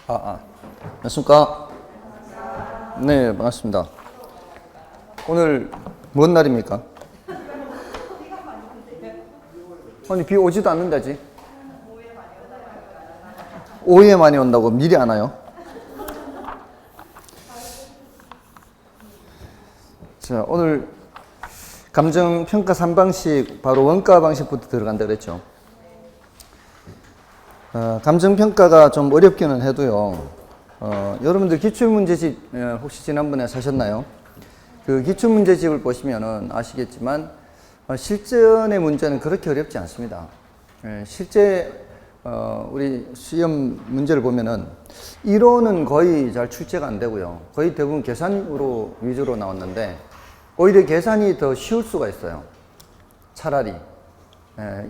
안녕하십니까? 네, 반갑습니다. 오늘 뭔 날입니까? 아니, 비 오지도 않는데 아직. 오후에 많이 온다고 미리 안 와요? 자, 오늘 감정평가 3방식, 바로 원가 방식부터 들어간다 그랬죠. 감정평가가 좀 어렵기는 해도요. 여러분들 기출문제집 혹시 지난번에 사셨나요? 그 기출문제집을 보시면은 아시겠지만 실전의 문제는 그렇게 어렵지 않습니다. 실제 우리 시험 문제를 보면은 이론은 거의 잘 출제가 안 되고요. 거의 대부분 계산으로 위주로 나왔는데 오히려 계산이 더 쉬울 수가 있어요. 차라리.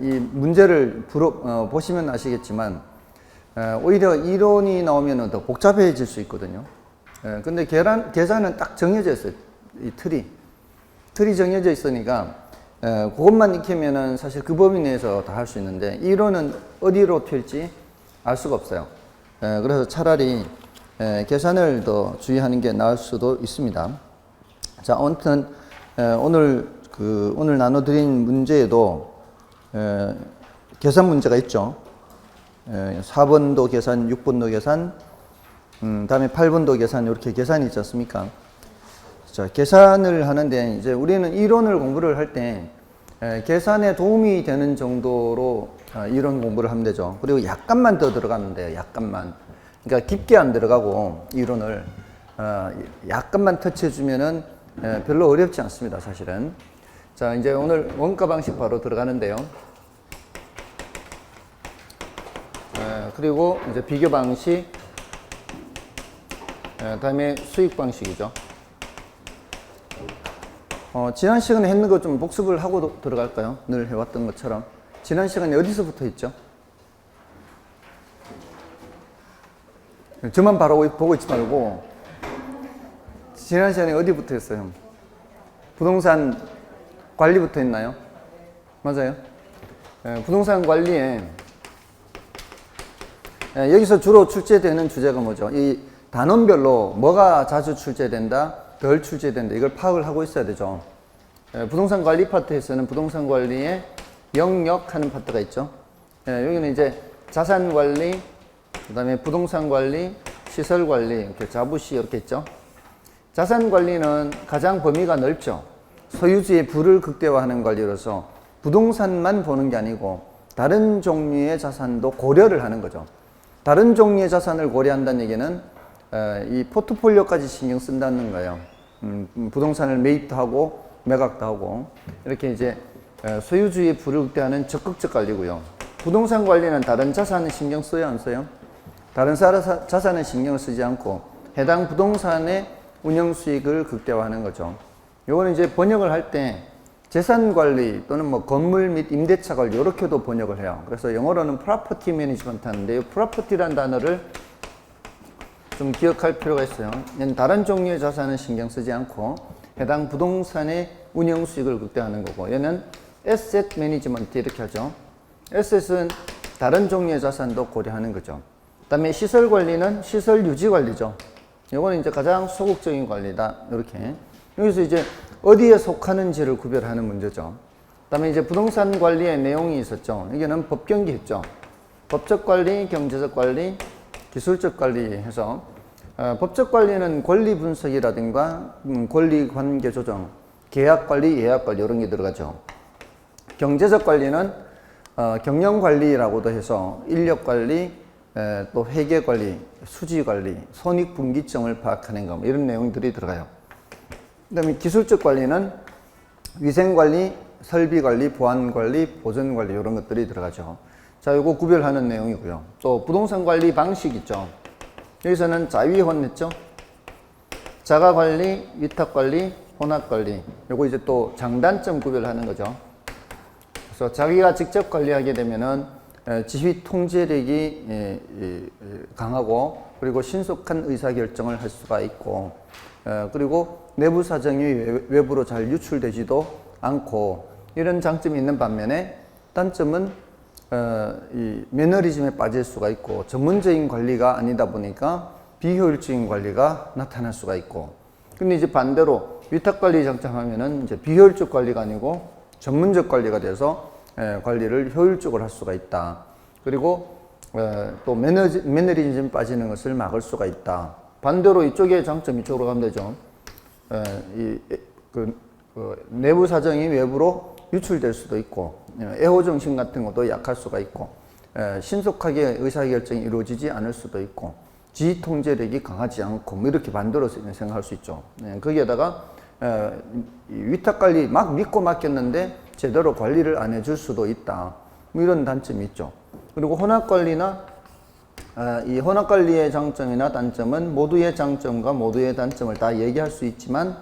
이 문제를 보시면 아시겠지만 오히려 이론이 나오면 더 복잡해질 수 있거든요. 근데 계산은 딱 정해져 있어요. 이 틀이 정해져 있으니까 그것만 익히면은 사실 그 범위 내에서 다 할 수 있는데 이론은 어디로 튈지 알 수가 없어요. 그래서 차라리 계산을 더 주의하는 게 나을 수도 있습니다. 자, 아무튼 오늘 나눠드린 문제에도 계산 문제가 있죠. 4번도 계산, 6번도 계산, 다음에 8번도 계산, 이렇게 계산이 있지 않습니까? 자, 계산을 하는데 이제 우리는 이론을 공부를 할 때 계산에 도움이 되는 정도로 이론 공부를 하면 되죠. 그리고 약간만 더 들어가면 돼요. 약간만. 그러니까 깊게 안 들어가고 이론을 약간만 터치해주면은 별로 어렵지 않습니다. 사실은. 자, 이제 오늘 원가 방식 바로 들어가는데요. 그리고 이제 비교 방식, 다음에 수익 방식이죠. 지난 시간에 했는 거 좀 복습을 하고 들어갈까요? 늘 해왔던 것처럼. 지난 시간에 어디서부터 했죠? 저만 바로 보고 있지 말고 지난 시간에 어디부터 했어요? 부동산 관리부터 했나요? 맞아요. 부동산 관리에 여기서 주로 출제되는 주제가 뭐죠? 이 단원별로 뭐가 자주 출제된다, 덜 출제된다, 이걸 파악을 하고 있어야 되죠. 부동산 관리 파트에서는 부동산 관리에 영역하는 파트가 있죠. 여기는 이제 자산 관리, 그 다음에 부동산 관리, 시설 관리, 이렇게 자부시 이렇게 있죠. 자산 관리는 가장 범위가 넓죠. 소유주의 부를 극대화하는 관리로서 부동산만 보는 게 아니고 다른 종류의 자산도 고려를 하는 거죠. 다른 종류의 자산을 고려한다는 얘기는 이 포트폴리오까지 신경 쓴다는 거예요. 부동산을 매입도 하고 매각도 하고 이렇게 이제 소유주의 부를 극대화하는 적극적 관리고요. 부동산 관리는 다른 자산은 신경 써요, 안 써요? 다른 자산은 신경을 쓰지 않고 해당 부동산의 운영 수익을 극대화하는 거죠. 요거는 이제 번역을 할 때 재산 관리 또는 뭐 건물 및 임대차 관리 이렇게도 번역을 해요. 그래서 영어로는 property management 하는데 이 property라는 단어를 좀 기억할 필요가 있어요. 얘는 다른 종류의 자산은 신경 쓰지 않고 해당 부동산의 운영 수익을 극대화하는 거고 얘는 asset management 이렇게 하죠. asset은 다른 종류의 자산도 고려하는 거죠. 그 다음에 시설 관리는 시설 유지 관리죠. 이거는 이제 가장 소극적인 관리다. 이렇게. 여기서 이제 어디에 속하는지를 구별하는 문제죠. 그 다음에 이제 부동산 관리의 내용이 있었죠. 여기는 법경기 했죠. 법적 관리, 경제적 관리, 기술적 관리 해서 법적 관리는 권리 분석이라든가 권리 관계 조정, 계약 관리, 예약 관리 이런 게 들어가죠. 경제적 관리는 경영 관리라고도 해서 인력 관리, 또 회계 관리, 수지 관리, 손익 분기점을 파악하는 것 이런 내용들이 들어가요. 그 다음에 기술적 관리는 위생 관리, 설비 관리, 보안 관리, 보전 관리 이런 것들이 들어가죠. 자, 이거 구별하는 내용이고요. 또 부동산 관리 방식 있죠. 여기서는 자위혼 했죠. 자가 관리, 위탁 관리, 혼합 관리. 요거 이제 또 장단점 구별하는 거죠. 그래서 자기가 직접 관리하게 되면은 지휘 통제력이 강하고 그리고 신속한 의사결정을 할 수가 있고 그리고 내부 사정이 외부로 잘 유출되지도 않고 이런 장점이 있는 반면에 단점은 이 매너리즘에 빠질 수가 있고 전문적인 관리가 아니다 보니까 비효율적인 관리가 나타날 수가 있고, 근데 이제 반대로 위탁관리 장점하면은 이제 비효율적 관리가 아니고 전문적 관리가 돼서 관리를 효율적으로 할 수가 있다. 그리고 또 매너리즘에 빠지는 것을 막을 수가 있다. 반대로 이쪽의 장점 이쪽으로 가면 되죠. 내부 사정이 외부로 유출될 수도 있고, 애호 정신 같은 것도 약할 수가 있고, 신속하게 의사결정이 이루어지지 않을 수도 있고, 지휘 통제력이 강하지 않고, 뭐 이렇게 만들어서 생각할 수 있죠. 거기에다가 위탁관리 막 믿고 맡겼는데 제대로 관리를 안 해줄 수도 있다. 뭐 이런 단점이 있죠. 그리고 혼합관리나 이 혼합관리의 장점이나 단점은 모두의 장점과 모두의 단점을 다 얘기할 수 있지만,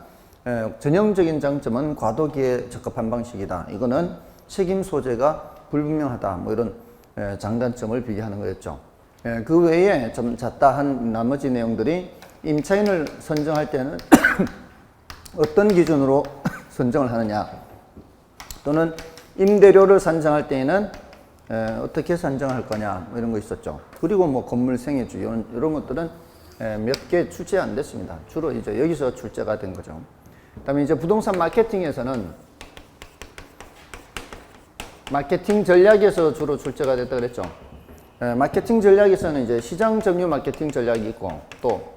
전형적인 장점은 과도기에 적합한 방식이다. 이거는 책임 소재가 불분명하다. 뭐 이런 장단점을 비교하는 거였죠. 그 외에 좀 잣다한 나머지 내용들이 임차인을 선정할 때는 어떤 기준으로 선정을 하느냐, 또는 임대료를 산정할 때에는 어떻게 산정할 거냐, 뭐 이런 거 있었죠. 그리고 뭐 건물 생애주 이런 것들은 몇 개 출제 안 됐습니다. 주로 이제 여기서 출제가 된 거죠. 그다음에 이제 부동산 마케팅에서는 마케팅 전략에서 주로 출제가 됐다 그랬죠. 마케팅 전략에서는 이제 시장 점유 마케팅 전략이 있고, 또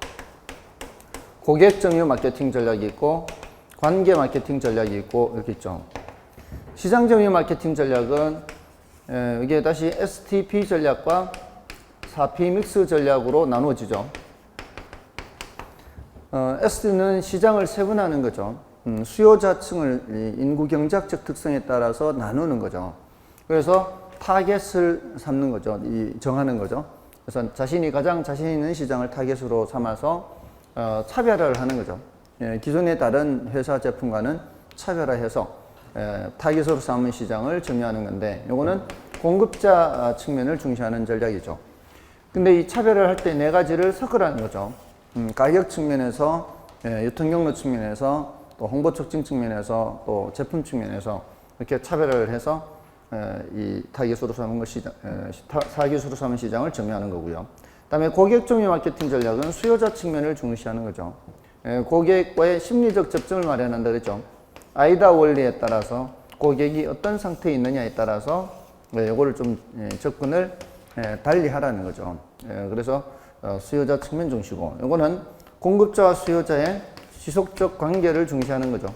고객 점유 마케팅 전략이 있고, 관계 마케팅 전략이 있고, 이렇게 있죠. 시장 점유 마케팅 전략은 이게 다시 STP 전략과 4P 믹스 전략으로 나누어지죠. S는 시장을 세분화하는 거죠. 수요자층을 인구 경제학적 특성에 따라서 나누는 거죠. 그래서 타겟을 삼는 거죠. 정하는 거죠. 그래서 자신이 가장 자신 있는 시장을 타겟으로 삼아서 차별화를 하는 거죠. 기존의 다른 회사 제품과는 차별화해서 타겟으로 삼은 시장을 점유하는 건데, 요거는 공급자 측면을 중시하는 전략이죠. 근데 이 차별화를 할 때 네 가지를 섞으라는 거죠. 가격 측면에서, 유통 경로 측면에서, 또 홍보 촉진 측면에서, 또 제품 측면에서 이렇게 차별화를 해서 이 타깃으로 삼은 타깃으로 삼은 시장을 점유하는 거고요. 그다음에 고객 점유 마케팅 전략은 수요자 측면을 중시하는 거죠. 고객과의 심리적 접점을 마련한다 그랬죠. 아이다 원리에 따라서 고객이 어떤 상태에 있느냐에 따라서 이거를 좀 접근을 달리 하라는 거죠. 그래서 수요자 측면 중시고, 이거는 공급자와 수요자의 지속적 관계를 중시하는 거죠.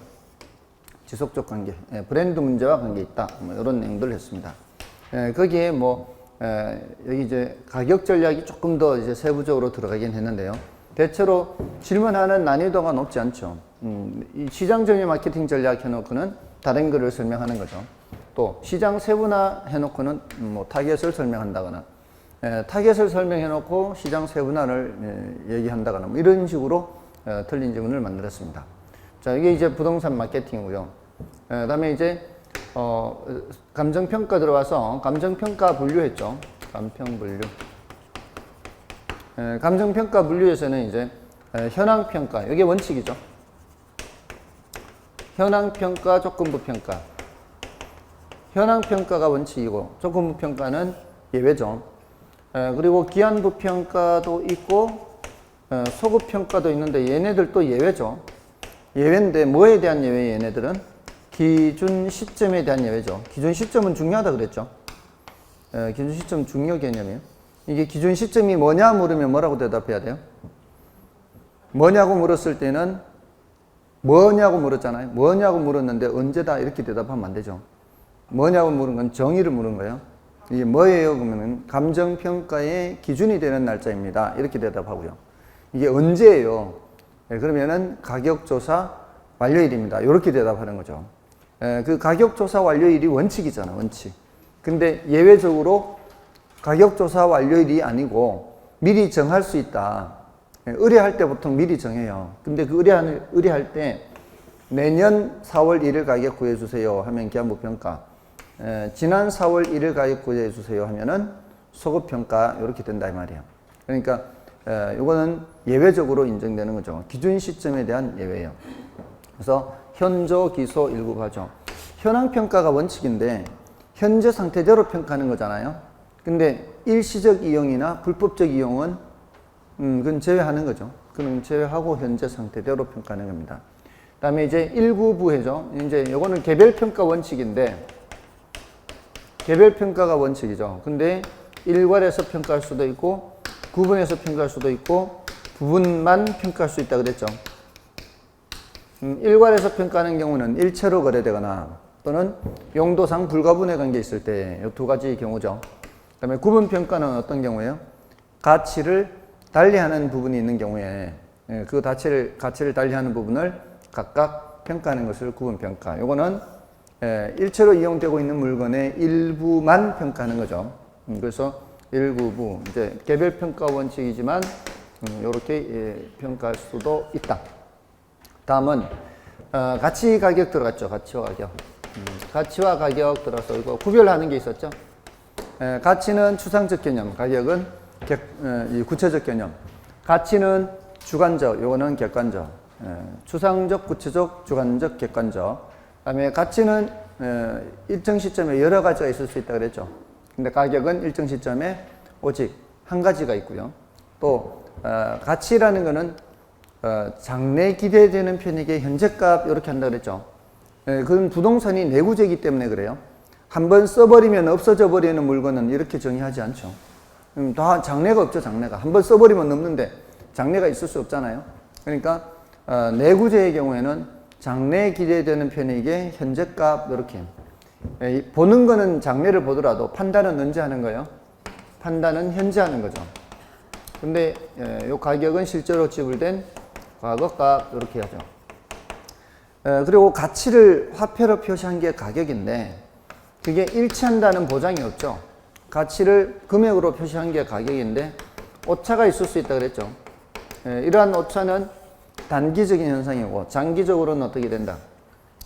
지속적 관계, 브랜드 문제와 관계 있다. 뭐 이런 내용들을 했습니다. 거기에 여기 이제 가격 전략이 조금 더 이제 세부적으로 들어가긴 했는데요. 대체로 질문하는 난이도가 높지 않죠. 이 시장 점유 마케팅 전략 해놓고는 다른 거를 설명하는 거죠. 또 시장 세분화 해놓고는 뭐 타겟을 설명한다거나, 타겟을 설명해놓고 시장 세분화를 얘기한다거나, 뭐 이런 식으로 틀린 질문을 만들었습니다. 자, 이게 이제 부동산 마케팅이고요. 그다음에 이제 감정평가 들어와서 감정평가 분류했죠. 감평분류. 감정평가 분류에서는 이제 현황평가, 이게 원칙이죠. 현황평가, 조건부평가. 현황평가가 원칙이고 조건부평가는 예외죠. 그리고 기한부평가도 있고 소급평가도 있는데 얘네들도 예외죠. 예외인데 뭐에 대한 예외? 얘네들은 기준 시점에 대한 예외죠. 기준 시점은 중요하다 그랬죠. 기준 시점 중요 개념이에요. 이게 기준 시점이 뭐냐 물으면 뭐라고 대답해야 돼요? 뭐냐고 물었을 때는 뭐냐고 물었잖아요. 뭐냐고 물었는데 언제다 이렇게 대답하면 안 되죠. 뭐냐고 물은 건 정의를 물은 거예요. 이게 뭐예요? 그러면 감정평가의 기준이 되는 날짜입니다. 이렇게 대답하고요. 이게 언제예요? 그러면은 가격조사 완료일입니다. 이렇게 대답하는 거죠. 그 가격조사 완료일이 원칙이잖아, 원칙. 근데 예외적으로 가격조사 완료일이 아니고 미리 정할 수 있다. 의뢰할 때 보통 미리 정해요. 근데 그 의뢰할 때 내년 4월 1일 가격 구해주세요 하면 기한부평가, 지난 4월 1일 가격 구해주세요 하면은 소급평가, 이렇게 된다 이 말이에요. 그러니까 이거는 예외적으로 인정되는 거죠. 기준 시점에 대한 예외예요. 그래서 현조, 기소, 일부 과정. 현황평가가 원칙인데 현재 상태대로 평가하는 거잖아요. 근데 일시적 이용이나 불법적 이용은 그건 제외하는 거죠. 그건 제외하고 현재 상태대로 평가하는 겁니다. 그다음에 이제 1구부회죠. 이제 요거는 개별 평가 원칙인데 개별 평가가 원칙이죠. 근데 일괄해서 평가할 수도 있고 구분해서 평가할 수도 있고 부분만 평가할 수 있다 그랬죠. 일괄해서 평가하는 경우는 일체로 거래되거나 또는 용도상 불가분의 관계 있을 때 이 두 가지 경우죠. 그 다음에 구분 평가는 어떤 경우예요? 가치를 달리하는 부분이 있는 경우에 그 가치를 달리하는 부분을 각각 평가하는 것을 구분 평가. 요거는 일체로 이용되고 있는 물건의 일부만 평가하는 거죠. 그래서 일구부 이제 개별 평가 원칙이지만 이렇게 평가할 수도 있다. 다음은 가치 가격 들어갔죠. 가치와 가격. 가치와 가격 들어서 이거 구별하는 게 있었죠. 가치는 추상적 개념, 가격은 구체적 개념. 가치는 주관적, 요거는 객관적. 추상적, 구체적, 주관적, 객관적. 그다음에 가치는 일정 시점에 여러 가지가 있을 수 있다 그랬죠. 근데 가격은 일정 시점에 오직 한 가지가 있고요. 또 가치라는 거는 장래 기대되는 편익의 현재값 이렇게 한다 그랬죠. 그건 부동산이 내구재이기 때문에 그래요. 한번 써버리면 없어져 버리는 물건은 이렇게 정의하지 않죠. 다 장래가 없죠. 장래가 한번 써버리면 없는데 장래가 있을 수 없잖아요. 그러니까 내구재의 경우에는 장래에 기대되는 편익의 현재값 이렇게 보는 거는 장래를 보더라도 판단은 언제 하는 거예요? 판단은 현재 하는 거죠. 근데 이 가격은 실제로 지불된 과거값 이렇게 하죠. 그리고 가치를 화폐로 표시한 게 가격인데 그게 일치한다는 보장이 없죠. 가치를 금액으로 표시한 게 가격인데 오차가 있을 수 있다 그랬죠. 이러한 오차는 단기적인 현상이고 장기적으로는 어떻게 된다?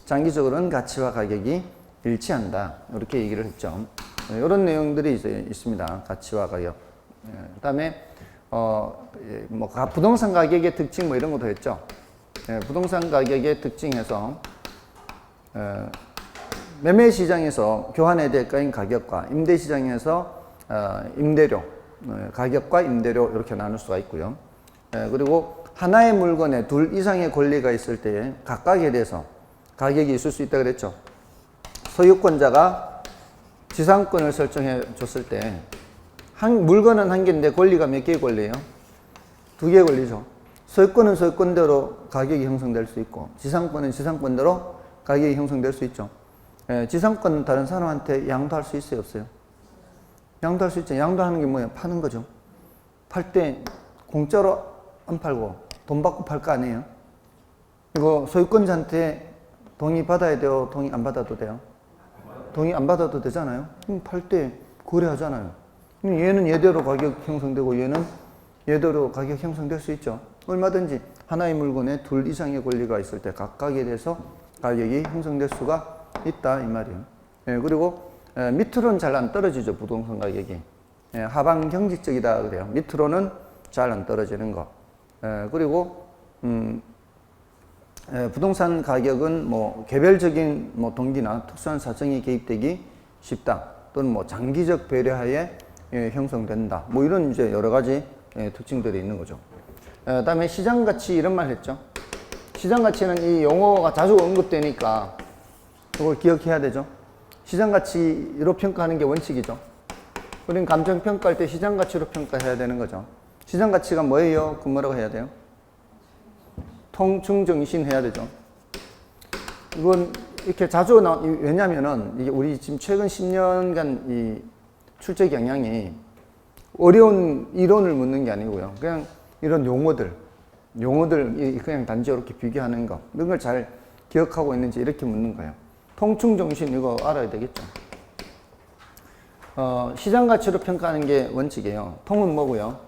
장기적으로는 가치와 가격이 일치한다. 이렇게 얘기를 했죠. 이런 내용들이 있습니다. 가치와 가격. 그다음에 부동산 가격의 특징 뭐 이런 것도 했죠. 부동산 가격의 특징에서 매매 시장에서 교환의 대가인 가격과 임대 시장에서 임대료, 가격과 임대료 이렇게 나눌 수가 있고요. 그리고 하나의 물건에 둘 이상의 권리가 있을 때 각각에 대해서 가격이 있을 수 있다 그랬죠. 소유권자가 지상권을 설정해 줬을 때 물건은 한 개인데 권리가 몇 개의 권리예요? 두 개의 권리죠. 소유권은 소유권대로 가격이 형성될 수 있고 지상권은 지상권대로 가격이 형성될 수 있죠. 지상권은 다른 사람한테 양도할 수 있어요? 없어요? 양도할 수 있죠. 양도하는 게 뭐예요? 파는 거죠. 팔 때 공짜로 안 팔고 돈 받고 팔 거 아니에요? 이거 소유권자한테 동의 받아야 돼요? 동의 안 받아도 돼요? 동의 안 받아도 되잖아요? 팔 때 거래하잖아요. 얘는 얘대로 가격 형성되고 얘는 얘대로 가격 형성될 수 있죠. 얼마든지 하나의 물건에 둘 이상의 권리가 있을 때 각각에 대해서 가격이 형성될 수가 있다 이 말이에요. 그리고 밑으로는 잘 안 떨어지죠. 부동산 가격이. 하방 경직적이다 그래요. 밑으로는 잘 안 떨어지는 거. 그리고 부동산 가격은 뭐 개별적인 뭐 동기나 특수한 사정이 개입되기 쉽다. 또는 뭐 장기적 배려하에 형성된다. 뭐 이런 이제 여러 가지 특징들이 있는 거죠. 그다음에 시장 가치 이런 말 했죠. 시장 가치는 이 용어가 자주 언급되니까 그걸 기억해야 되죠. 시장 가치로 평가하는 게 원칙이죠. 우리는 감정 평가할 때 시장 가치로 평가해야 되는 거죠. 시장 가치가 뭐예요? 그 뭐라고 해야 돼요? 통충 정신 해야 되죠. 이건 이렇게 자주 왜냐면은 이게 우리 지금 최근 10년간 이 출제 경향이 어려운 이론을 묻는 게 아니고요. 그냥 이런 용어들 그냥 단지 이렇게 비교하는 거 이런 걸 잘 기억하고 있는지 이렇게 묻는 거예요. 통충 정신 이거 알아야 되겠죠. 시장 가치로 평가하는 게 원칙이에요. 통은 뭐고요?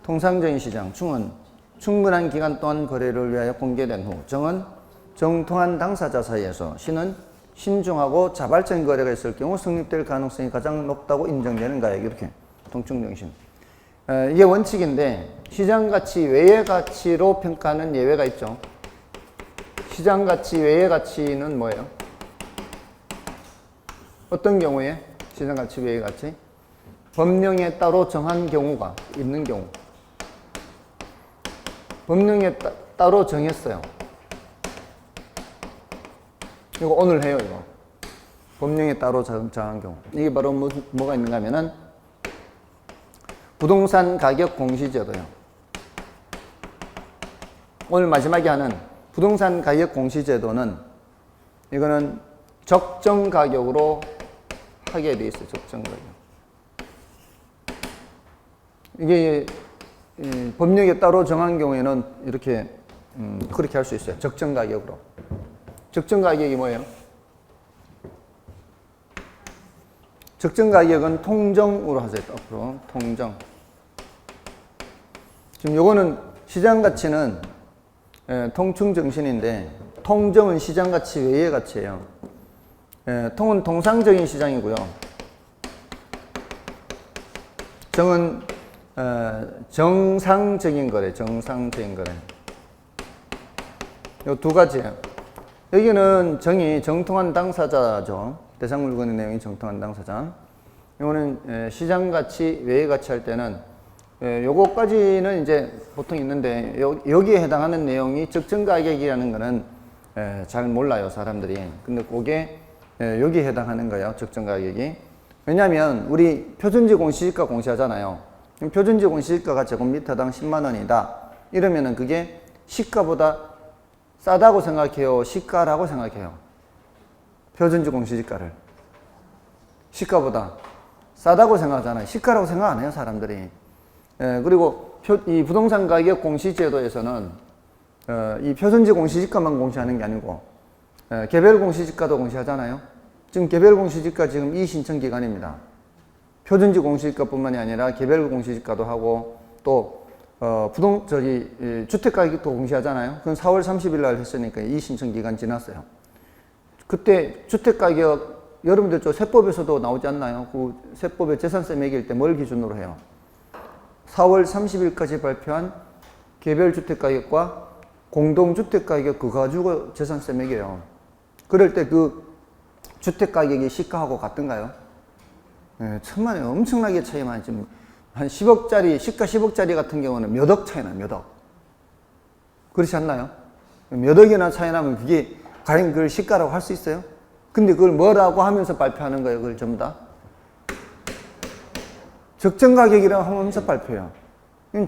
통상적인 시장, 충은 충분한 기간 동안 거래를 위하여 공개된 후, 정은 정통한 당사자 사이에서, 신은 신중하고 자발적인 거래가 있을 경우 성립될 가능성이 가장 높다고 인정되는 가액. 이렇게 통충정신. 이게 원칙인데 시장 가치 외의 가치로 평가하는 예외가 있죠. 시장 가치 외의 가치는 뭐예요? 어떤 경우에 시장가치 외의 가치? 법령에 따로 정한 경우가 있는 경우. 법령에 따로 정했어요. 이거 오늘 해요, 이거. 법령에 따로 정한 경우. 이게 바로 뭐가 있는가 하면은 부동산 가격 공시제도요. 오늘 마지막에 하는 부동산 가격 공시제도는 이거는 적정 가격으로 하게 돼 있어요. 적정 가격. 이게 법령에 따로 정한 경우에는 이렇게 그렇게 할 수 있어요. 적정 가격으로. 적정 가격이 뭐예요? 적정 가격은 통정으로 하세요. 앞으로 통정. 지금 요거는 시장 가치는 통충 정신인데 통정은 시장 가치 외의 가치예요. 통은 통상적인 시장이고요. 정은 정상적인 거래, 정상적인 거래. 요 두 가지예요. 여기는 정이 정통한 당사자죠. 대상 물건의 내용이 정통한 당사자. 이거는 시장 가치, 외의 가치 할 때는 요거까지는 이제 보통 있는데 여기에 해당하는 내용이 적정 가격이라는 거는 잘 몰라요, 사람들이. 근데 그게 여기에 해당하는 거예요, 적정 가격이. 왜냐면 우리 표준지 공시지가 공시하잖아요. 표준지 공시지가가 제곱미터당 10만 원이다. 이러면은 그게 시가보다 싸다고 생각해요, 시가라고 생각해요? 표준지 공시지가를. 시가보다 싸다고 생각하잖아요. 시가라고 생각 안 해요, 사람들이. 그리고 이 부동산 가격 공시제도에서는 이 표준지 공시지가만 공시하는 게 아니고 개별 공시지가도 공시하잖아요. 지금 개별 공시지가 지금 이 신청 기간입니다. 표준지 공시지가뿐만이 아니라 개별 공시지가도 하고 또 주택 가격도 공시하잖아요. 그건 4월 30일 날 했으니까 이 신청 기간 지났어요. 그때 주택 가격 여러분들 저 세법에서도 나오지 않나요? 그 세법에 재산세 매길 때 뭘 기준으로 해요? 4월 30일까지 발표한 개별 주택 가격과 공동 주택 가격 그거 가지고 재산세 매겨요. 그럴 때 그 주택 가격이 시가하고 같던가요? 천만에 엄청나게 차이 많이 지금 한 10억짜리 시가 10억짜리 같은 경우는 몇 억 차이 나요. 몇 억. 그렇지 않나요? 몇 억이나 차이 나면 그게 과연 그걸 시가라고 할 수 있어요? 근데 그걸 뭐라고 하면서 발표하는 거예요, 그걸 전부 다? 적정 가격이라고 하면서 발표해요.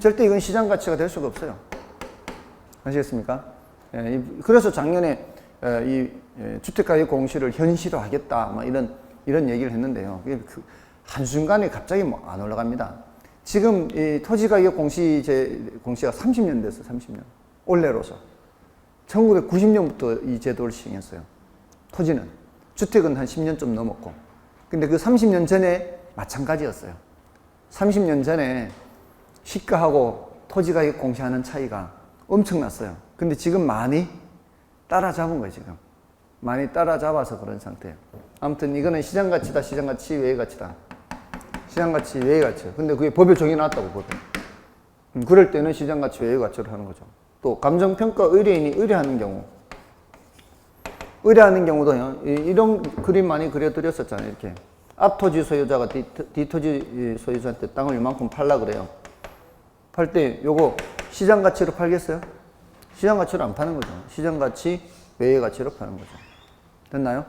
절대 이건 시장 가치가 될 수가 없어요. 아시겠습니까? 그래서 작년에 이 주택가격 공시를 현실화하겠다, 뭐 이런 얘기를 했는데요. 한순간에 갑자기 안 올라갑니다. 지금 이 토지가격 공시가 30년 됐어요, 30년. 올해로서. 1990년부터 이 제도를 시행했어요. 토지는. 주택은 한 10년 좀 넘었고. 근데 그 30년 전에 마찬가지였어요. 30년 전에 시가하고 토지가격 공시하는 차이가 엄청났어요. 근데 지금 많이 따라잡은 거예요, 지금. 많이 따라잡아서 그런 상태예요. 아무튼 이거는 시장가치다, 시장가치 외의 가치다. 시장가치 외의 가치예요. 근데 그게 법에 정해놨다고, 법에. 그럴 때는 시장가치 외의 가치로 하는 거죠. 또 감정평가 의뢰인이 의뢰하는 경우. 의뢰하는 경우도요, 이런 그림 많이 그려드렸었잖아요, 이렇게. 앞토지 소유자가 뒷토지 소유자한테 땅을 이만큼 팔라 그래요. 팔 때 요거 시장 가치로 팔겠어요? 시장 가치로 안 파는 거죠. 시장 가치 외의 가치로 파는 거죠. 됐나요?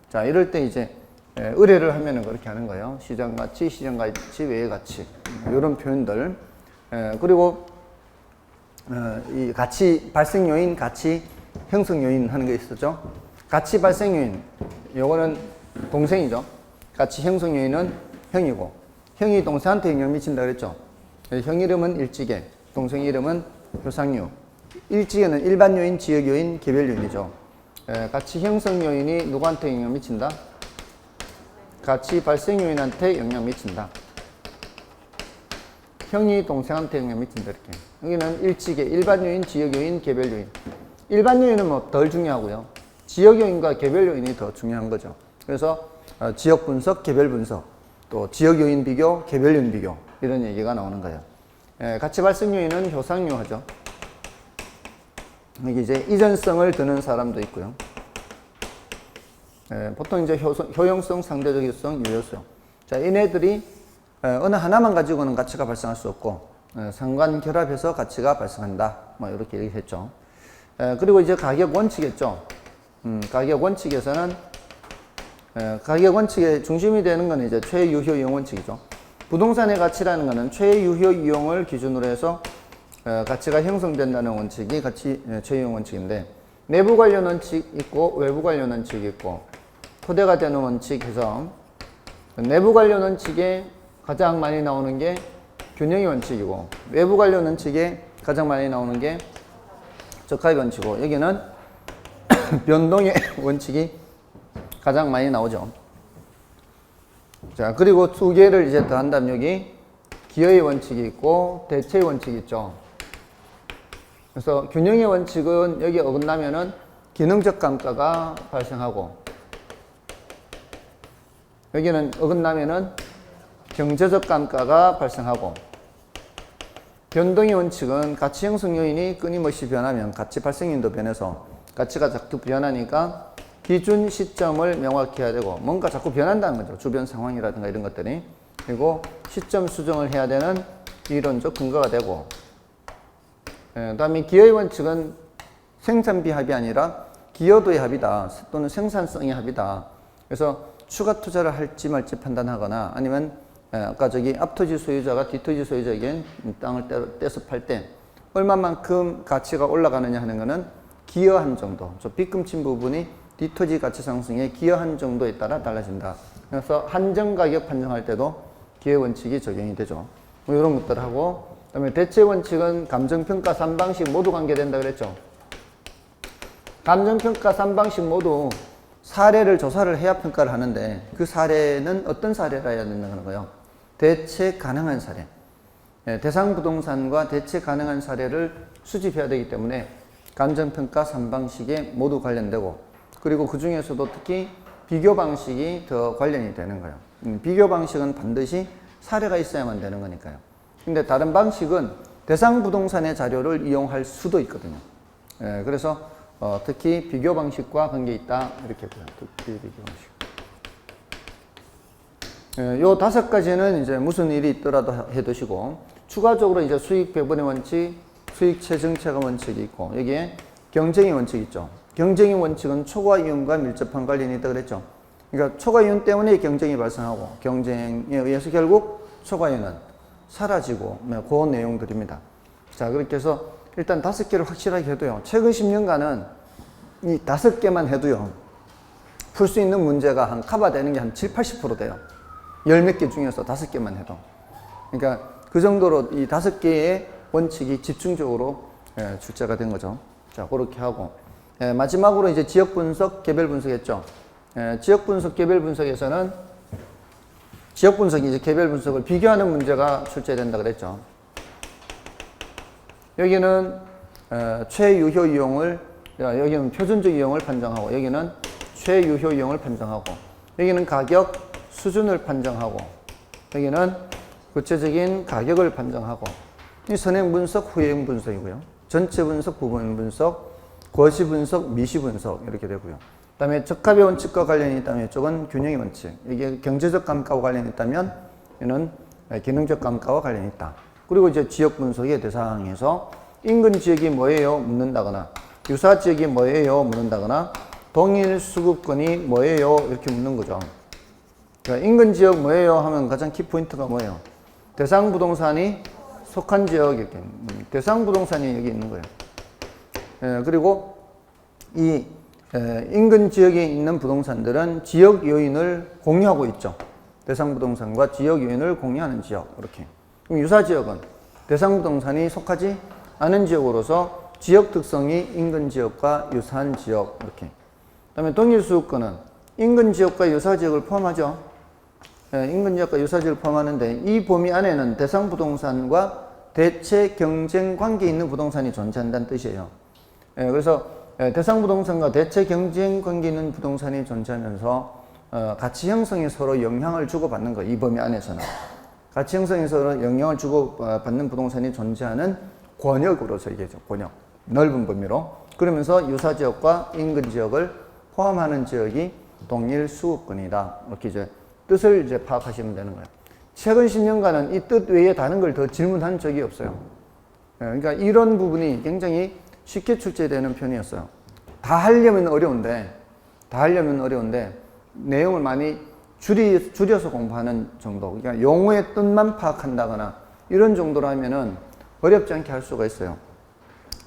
자, 이럴 때 이제 의뢰를 하면은 그렇게 하는 거예요. 시장 가치, 외의 가치. 이런 표현들. 그리고 이 가치 발생 요인, 가치 형성 요인 하는 게 있었죠. 가치 발생 요인. 요거는 동생이죠. 가치 형성 요인은 형이고, 형이 동생한테 영향 미친다 그랬죠. 형 이름은 일지계, 동생 이름은 효상류. 일지계는 일반 요인, 지역 요인, 개별 요인이죠. 가치 형성 요인이 누구한테 영향 미친다? 가치 발생 요인한테 영향 미친다. 형이 동생한테 영향 미친다, 이렇게. 여기는 일지계, 일반 요인, 지역 요인, 개별 요인. 일반 요인은 뭐 덜 중요하고요. 지역 요인과 개별 요인이 더 중요한 거죠. 그래서 지역 분석, 개별 분석, 또 지역 요인 비교, 개별 요인 비교, 이런 얘기가 나오는 거예요. 가치 발생 요인은 효상류 하죠. 여기 이제 이전성을 드는 사람도 있고요. 보통 이제 효용성, 상대적성, 유효성. 자, 얘네들이 어느 하나만 가지고는 가치가 발생할 수 없고 상관 결합해서 가치가 발생한다. 뭐 이렇게 얘기했죠. 그리고 이제 가격 원칙이겠죠. 가격 원칙에서는 가격 원칙의 중심이 되는 건 이제 최유효 이용 원칙이죠. 부동산의 가치라는 것은 최유효 이용을 기준으로 해서 가치가 형성된다는 원칙이 최유효 원칙인데, 내부 관련 원칙 있고 외부 관련 원칙이 있고 토대가 되는 원칙 해서, 내부 관련 원칙에 가장 많이 나오는 게 균형의 원칙이고, 외부 관련 원칙에 가장 많이 나오는 게 적합의 원칙이고, 여기는 변동의 원칙이 가장 많이 나오죠. 자, 그리고 두 개를 이제 더한다면 여기 기여의 원칙이 있고 대체의 원칙이 있죠. 그래서 균형의 원칙은 여기 어긋나면은 기능적 감가가 발생하고, 여기는 어긋나면은 경제적 감가가 발생하고, 변동의 원칙은 가치 형성 요인이 끊임없이 변하면 가치 발생 요인도 변해서 가치가 자꾸 변하니까 기준 시점을 명확히 해야 되고, 뭔가 자꾸 변한다는 거죠. 주변 상황이라든가 이런 것들이. 그리고 시점 수정을 해야 되는 이론적 근거가 되고, 그 다음에 기여의 원칙은 생산비 합이 아니라 기여도의 합이다, 또는 생산성의 합이다. 그래서 추가 투자를 할지 말지 판단하거나, 아니면 아까 저기 앞토지 소유자가 뒤토지 소유자에게 땅을 떼서 팔 때 얼마만큼 가치가 올라가느냐 하는 것은 기여한 정도, 저 빗금친 부분이 뒤토지 가치 상승에 기여한 정도에 따라 달라진다. 그래서 한정 가격 판정할 때도 기여 원칙이 적용이 되죠. 뭐 이런 것들 하고, 그다음에 대체 원칙은 감정평가 3방식 모두 관계된다 그랬죠. 감정평가 3방식 모두 사례를 조사를 해야 평가를 하는데, 그 사례는 어떤 사례라 해야 된다는 거예요. 대체 가능한 사례. 대상 부동산과 대체 가능한 사례를 수집해야 되기 때문에 감정평가 3방식에 모두 관련되고, 그리고 그 중에서도 특히 비교 방식이 더 관련이 되는 거예요. 비교 방식은 반드시 사례가 있어야만 되는 거니까요. 근데 다른 방식은 대상 부동산의 자료를 이용할 수도 있거든요. 그래서 특히 비교 방식과 관계 있다 이렇게 보여요. 특히 비교 방식. 요 5가지는 이제 무슨 일이 있더라도 해두시고, 추가적으로 이제 수익 배분의 원칙, 수익 체증 체감 원칙이 있고, 여기에 경쟁의 원칙이 있죠. 경쟁의 원칙은 초과 이윤과 밀접한 관련이 있다 그랬죠. 그러니까 초과 이윤 때문에 경쟁이 발생하고, 경쟁에 의해서 결국 초과 이윤은 사라지고, 그 내용들입니다. 자, 그렇게 해서 일단 5개를 확실하게 해도요, 최근 10년간은 이 5개만 해도요, 풀 수 있는 문제가 한 커버되는 게 한 7, 80% 돼요. 10몇 개 중에서 5개만 해도. 그러니까 그 정도로 이 5개의 원칙이 집중적으로 출제가 된 거죠. 자, 그렇게 하고, 마지막으로 이제 지역 분석, 개별 분석했죠. 지역 분석, 개별 분석에서는 지역 분석이 이제 개별 분석을 비교하는 문제가 출제된다 그랬죠. 여기는 최유효 이용을, 여기는 표준적 이용을 판정하고, 여기는 최유효 이용을 판정하고, 여기는 가격 수준을 판정하고, 여기는 구체적인 가격을 판정하고, 이 선행 분석, 후행 분석이고요. 전체 분석, 부분 분석, 거시 분석, 미시 분석 이렇게 되고요. 그 다음에 적합의 원칙과 관련이 있다면 이쪽은 균형의 원칙, 이게 경제적 감가와 관련이 있다면 이는 기능적 감가와 관련이 있다. 그리고 이제 지역 분석의 대상에서 인근 지역이 뭐예요? 묻는다거나, 유사 지역이 뭐예요? 묻는다거나, 동일 수급권이 뭐예요? 이렇게 묻는 거죠. 그러니까 인근 지역 뭐예요? 하면 가장 키포인트가 뭐예요? 대상 부동산이 속한 지역, 이렇게. 대상 부동산이 여기 있는 거예요. 그리고 이 인근 지역에 있는 부동산들은 지역 요인을 공유하고 있죠. 대상 부동산과 지역 요인을 공유하는 지역, 이렇게. 그럼 유사 지역은 대상 부동산이 속하지 않은 지역으로서 지역 특성이 인근 지역과 유사한 지역, 이렇게. 그 다음에 동일 수급권은 인근 지역과 유사 지역을 포함하죠. 인근 지역과 유사 지역을 포함하는데, 이 범위 안에는 대상 부동산과 대체 경쟁 관계에 있는 부동산이 존재한다는 뜻이에요. 그래서 대상 부동산과 대체 경쟁 관계에 있는 부동산이 존재하면서 가치 형성에 서로 영향을 주고받는 거예요. 이 범위 안에서는. 가치 형성에 서로 영향을 주고받는 부동산이 존재하는 권역으로서 얘기하죠. 권역. 넓은 범위로. 그러면서 유사 지역과 인근 지역을 포함하는 지역이 동일 수급권이다. 이렇게 이제 뜻을 이제 파악하시면 되는 거예요. 최근 10년간은 이 뜻 외에 다른 걸 더 질문한 적이 없어요. 그러니까 이런 부분이 굉장히 쉽게 출제되는 편이었어요. 다 하려면 어려운데 내용을 많이 줄여서 공부하는 정도. 그러니까 용어의 뜻만 파악한다거나 이런 정도로 하면은 어렵지 않게 할 수가 있어요.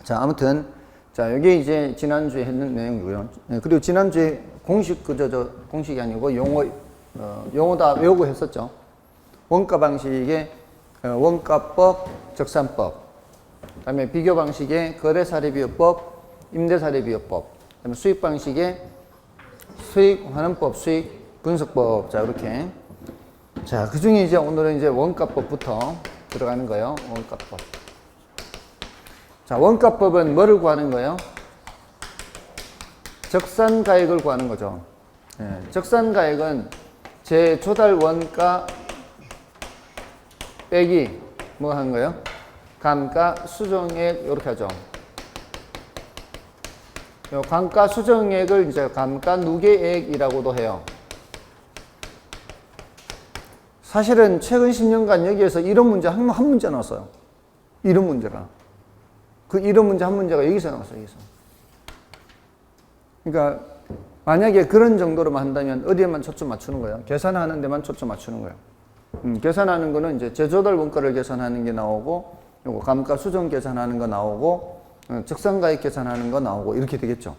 자, 아무튼 자, 이게 이제 지난주에 했는 내용이고요. 그리고 지난주에 공식이 아니고 용어 다 외우고 했었죠. 원가 방식의 원가법, 적산법. 그 다음에 비교 방식의 거래사례비율법, 임대사례비율법. 그 다음에 수익 방식의 수익환원법, 수익분석법. 자, 이렇게. 자, 그 중에 이제 오늘은 이제 원가법부터 들어가는 거예요. 원가법. 자, 원가법은 뭐를 구하는 거예요? 적산가액을 구하는 거죠. 적산가액은 제 조달 원가 빼기 뭐 하는 거예요? 감가 수정액 이렇게 하죠. 요 감가 수정액을 이제 감가 누계액이라고도 해요. 사실은 최근 10년간 여기에서 이런 문제 한 문제 나왔어요. 이런 문제가. 이런 문제 한 문제가 여기서 나왔어요. 여기서. 그러니까 만약에 그런 정도로만 한다면 어디에만 초점 맞추는 거예요? 계산하는 데만 초점 맞추는 거예요. 계산하는 거는 이제 제조달 원가를 계산하는 게 나오고, 요거 감가 수정 계산하는 거 나오고, 적산가액 계산하는 거 나오고 이렇게 되겠죠.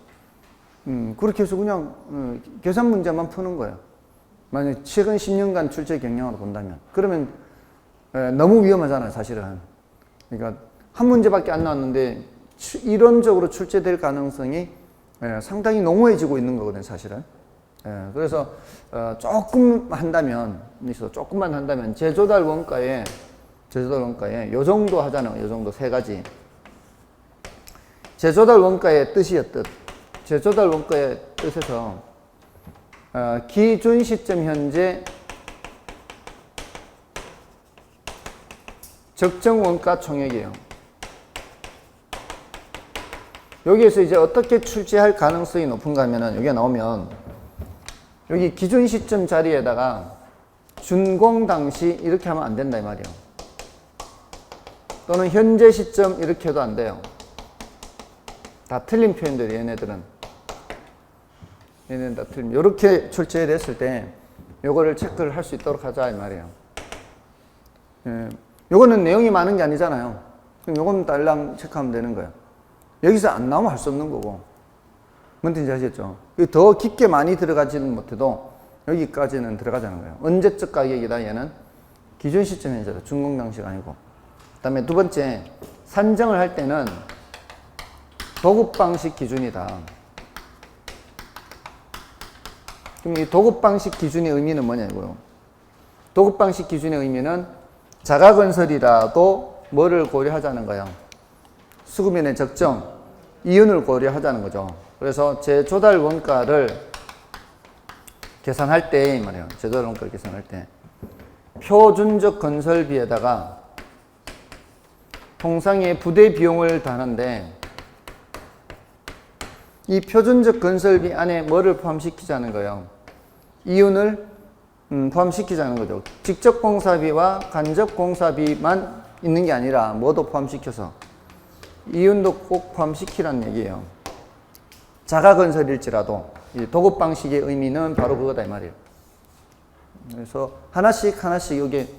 그렇게 해서 그냥 계산 문제만 푸는 거예요. 만약 최근 10년간 출제 경향으로 본다면. 그러면 너무 위험하잖아요, 사실은. 그러니까 한 문제밖에 안 나왔는데 이론적으로 출제될 가능성이 상당히 농후해지고 있는 거거든요, 사실은. 그래서 조금만 한다면 제조달 원가에 요 정도 하잖아요. 요 정도 세 가지. 제조달 원가의 뜻이요, 뜻. 제조달 원가의 뜻에서 기준 시점 현재 적정 원가 총액이에요. 여기에서 이제 어떻게 출제할 가능성이 높은가 하면은 여기가 나오면 여기 기준 시점 자리에다가 준공 당시 이렇게 하면 안 된다 이 말이에요. 또는 현재 시점 이렇게 해도 안 돼요. 다 틀린 표현들이 얘네들은 다 틀린. 이렇게 출제됐을 때 요거를 체크를 할 수 있도록 하자 이 말이에요. 요거는 내용이 많은 게 아니잖아요. 그럼 요거는 딸랑 체크하면 되는 거예요. 여기서 안 나오면 할 수 없는 거고. 뭔 뜻인지 아시겠죠? 더 깊게 많이 들어가지는 못해도 여기까지는 들어가자는 거예요. 언제적 가격이다 얘는 기준 시점 현재다. 준공 당시가 아니고. 그 다음에 두 번째, 산정을 할 때는 도급 방식 기준이다. 그럼 이 도급 방식 기준의 의미는 뭐냐고요? 도급 방식 기준의 의미는 자가건설이라도 뭐를 고려하자는 거예요? 수급면의 적정, 이윤을 고려하자는 거죠. 그래서 제 조달 원가를 계산할 때, 이 말이에요. 제 조달 원가를 계산할 때, 표준적 건설비에다가 통상의 부대 비용을 다는데, 이 표준적 건설비 안에 뭐를 포함시키자는 거예요? 이윤을 포함시키자는 거죠. 직접 공사비와 간접 공사비만 있는 게 아니라 뭐도 포함시켜서 이윤도 꼭 포함시키라는 얘기예요. 자가건설일지라도 이 도급 방식의 의미는 바로 그거다 이 말이에요. 그래서 하나씩 여기